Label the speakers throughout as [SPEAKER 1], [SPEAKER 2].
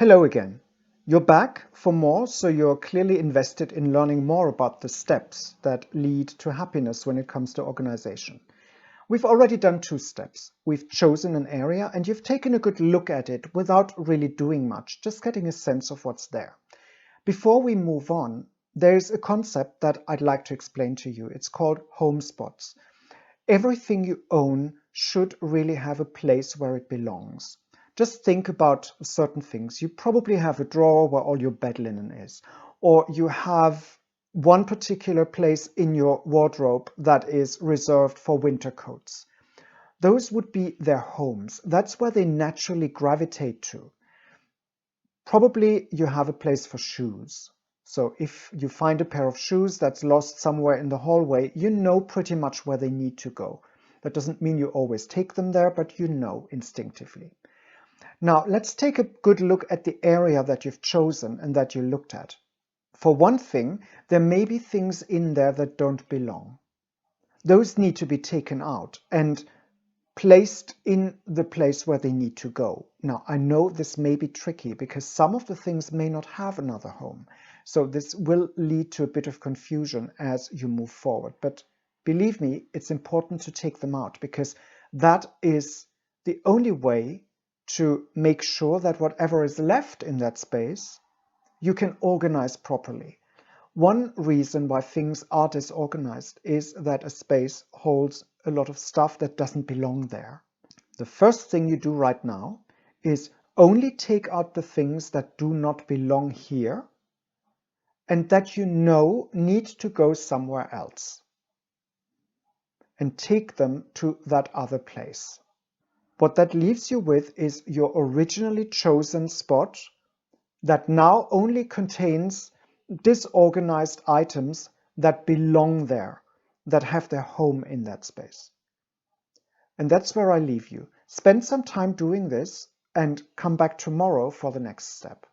[SPEAKER 1] Hello again. You're back for more, so you're clearly invested in learning more about the steps that lead to happiness when it comes to organization. We've already done 2 steps. We've chosen an area and you've taken a good look at it without really doing much, just getting a sense of what's there. Before we move on, there's a concept that I'd like to explain to you. It's called home spots. Everything you own should really have a place where it belongs. Just think about certain things. You probably have a drawer where all your bed linen is, or you have one particular place in your wardrobe that is reserved for winter coats. Those would be their homes. That's where they naturally gravitate to. Probably you have a place for shoes. So if you find a pair of shoes that's lost somewhere in the hallway, you know pretty much where they need to go. That doesn't mean you always take them there, but you know instinctively. Now, let's take a good look at the area that you've chosen and that you looked at. For one thing, there may be things in there that don't belong. Those need to be taken out and placed in the place where they need to go. Now, I know this may be tricky because some of the things may not have another home. So this will lead to a bit of confusion as you move forward. But believe me, it's important to take them out because that is the only way to make sure that whatever is left in that space, you can organize properly. One reason why things are disorganized is that a space holds a lot of stuff that doesn't belong there. The first thing you do right now is only take out the things that do not belong here and that you know need to go somewhere else, and take them to that other place. What that leaves you with is your originally chosen spot that now only contains disorganized items that belong there, that have their home in that space. And that's where I leave you. Spend some time doing this and come back tomorrow for the next step.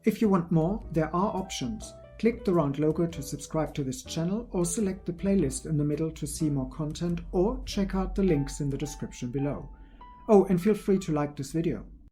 [SPEAKER 1] If you want more, there are options. Click the round logo to subscribe to this channel, or select the playlist in the middle to see more content, or check out the links in the description below. Oh, and feel free to like this video.